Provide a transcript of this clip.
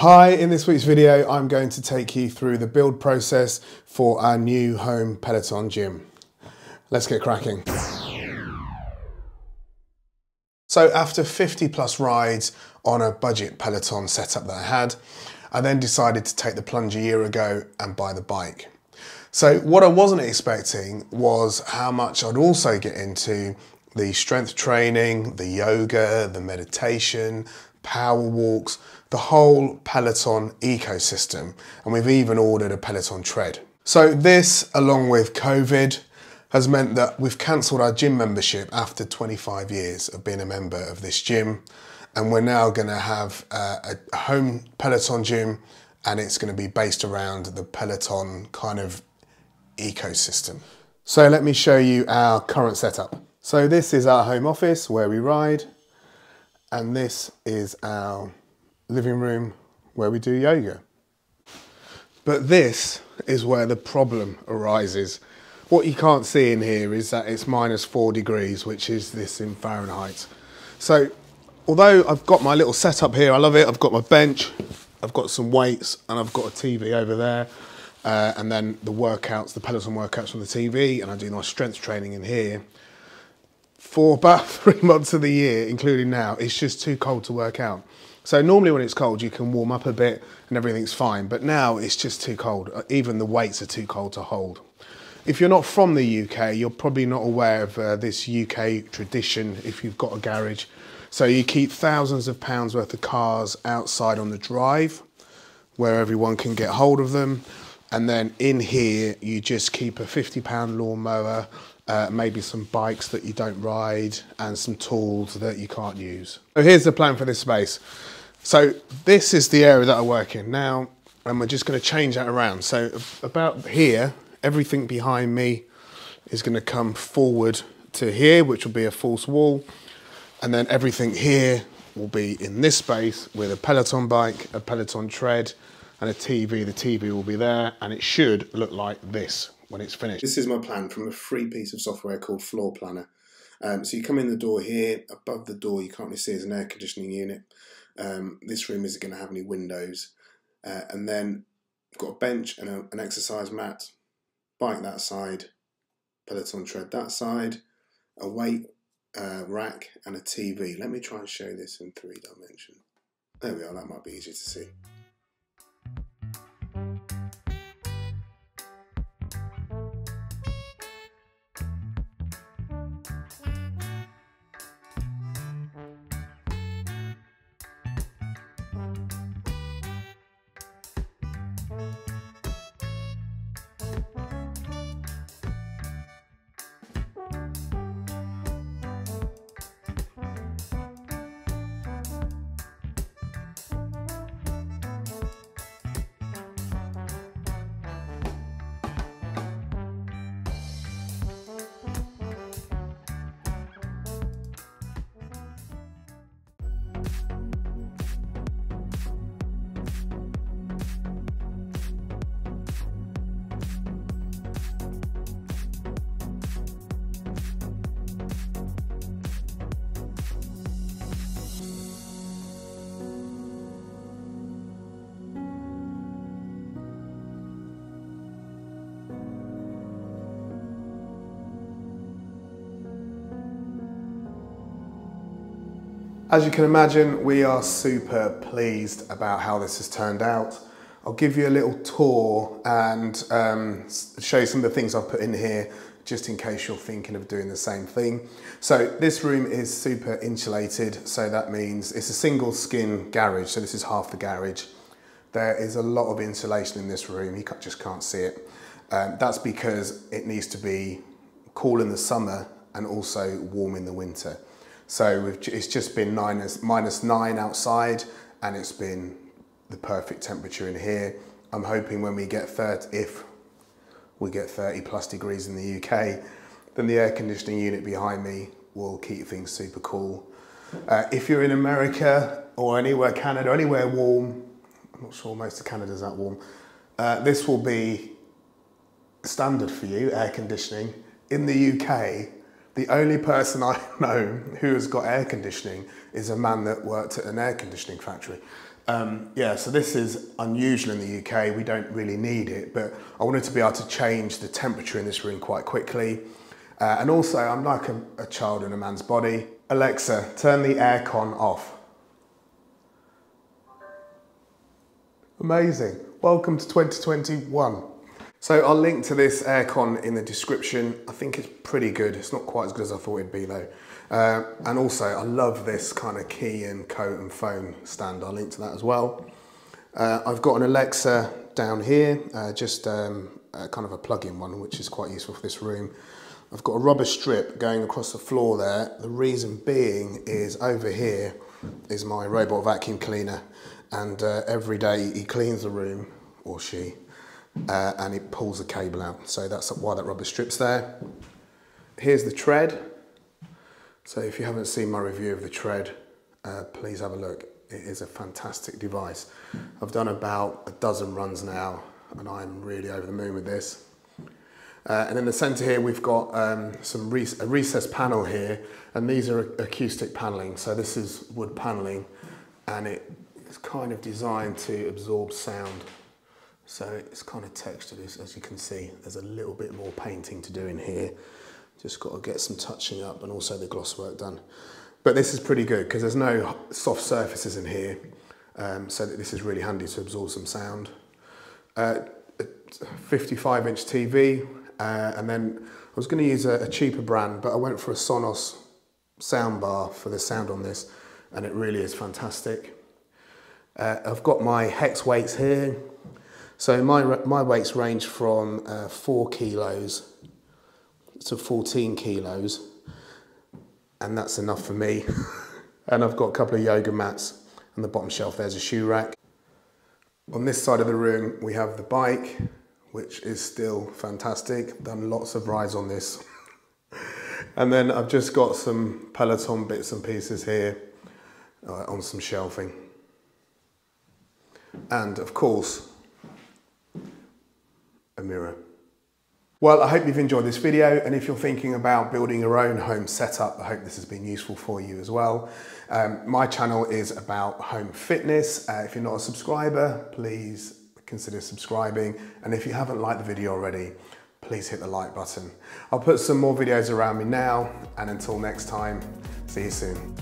Hi, in this week's video, I'm going to take you through the build process for our new home Peloton gym. Let's get cracking. So after 50 plus rides on a budget Peloton setup that I had, I then decided to take the plunge a year ago and buy the bike. So what I wasn't expecting was how much I'd also get into the strength training, the yoga, the meditation, power walks, the whole Peloton ecosystem. And we've even ordered a Peloton tread. So this, along with COVID, has meant that we've cancelled our gym membership after 25 years of being a member of this gym. And we're now going to have a home Peloton gym, and it's going to be based around the Peloton kind of ecosystem. So let me show you our current setup. So this is our home office where we ride, and this is our living room where we do yoga. But this is where the problem arises. What you can't see in here is that it's -4 degrees, which is this in Fahrenheit. So although I've got my little setup here, I love it. I've got my bench, I've got some weights, and I've got a TV over there. And then the workouts, the Peloton workouts from the TV, and I do my strength training in here. For about 3 months of the year, including now, it's just too cold to work out. So normally when it's cold, you can warm up a bit and everything's fine. But now it's just too cold. Even the weights are too cold to hold. If you're not from the UK, you're probably not aware of this UK tradition if you've got a garage. So you keep thousands of pounds worth of cars outside on the drive where everyone can get hold of them. And then in here, you just keep a £50 lawnmower, maybe some bikes that you don't ride, and some tools that you can't use. So here's the plan for this space. So this is the area that I work in now, and we're just going to change that around. So about here, everything behind me is going to come forward to here, which will be a false wall. And then everything here will be in this space with a Peloton bike, a Peloton tread, and a TV. The TV will be there, and it should look like this when it's finished. This is my plan from a free piece of software called Floor Planner. So you come in the door here. Above the door, you can't really see, is an air conditioning unit. This room isn't going to have any windows. And then I've got a bench and an exercise mat, bike that side, Peloton tread that side, a weight rack, and a TV. Let me try and show this in 3 dimensions. There we are, that might be easier to see. As you can imagine, we are super pleased about how this has turned out. I'll give you a little tour and show you some of the things I've put in here, just in case you're thinking of doing the same thing. So this room is super insulated, so that means it's a single skin garage, so this is half the garage. There is a lot of insulation in this room, you just can't see it. That's because it needs to be cool in the summer and also warm in the winter. So it's just been -9 outside, and it's been the perfect temperature in here. I'm hoping when we get 30 plus degrees in the UK, then the air conditioning unit behind me will keep things super cool. If you're in America or anywhere, Canada, anywhere warm, I'm not sure most of Canada's that warm, this will be standard for you, air conditioning. In the UK, the only person I know who has got air conditioning is a man that worked at an air conditioning factory. Yeah, so this is unusual in the UK. We don't really need it, but I wanted to be able to change the temperature in this room quite quickly. And also, I'm like a child in a man's body. Alexa, turn the aircon off. Amazing. Welcome to 2021. So I'll link to this aircon in the description. I think it's pretty good. It's not quite as good as I thought it'd be though. And also I love this kind of key and coat and phone stand. I'll link to that as well. I've got an Alexa down here, just kind of a plug-in one, which is quite useful for this room. I've got a rubber strip going across the floor there. The reason being is over here is my robot vacuum cleaner. And every day he cleans the room, or she, and it pulls the cable out. So that's why that rubber strip's there. Here's the tread. So if you haven't seen my review of the tread, please have a look. It is a fantastic device. I've done about a dozen runs now, and I'm really over the moon with this. And in the centre here, we've got a recessed panel here, and these are acoustic panelling. So this is wood panelling, and it's kind of designed to absorb sound. So it's kind of textured, as you can see. There's a little bit more painting to do in here. Just got to get some touching up and also the gloss work done. But this is pretty good because there's no soft surfaces in here. So this is really handy to absorb some sound. 55-inch TV. And then I was going to use a cheaper brand, but I went for a Sonos soundbar for the sound on this, and it really is fantastic. I've got my hex weights here. So my weights range from 4 kilos to 14 kilos, and that's enough for me. And I've got a couple of yoga mats, and the bottom shelf there's a shoe rack. On this side of the room we have the bike, which is still fantastic. Done lots of rides on this. And then I've just got some Peloton bits and pieces here on some shelving. And of course, a mirror. Well, I hope you've enjoyed this video, and if you're thinking about building your own home setup, I hope this has been useful for you as well. My channel is about home fitness. If you're not a subscriber, please consider subscribing, and if you haven't liked the video already, please hit the like button. I'll put some more videos around me now, and until next time, see you soon.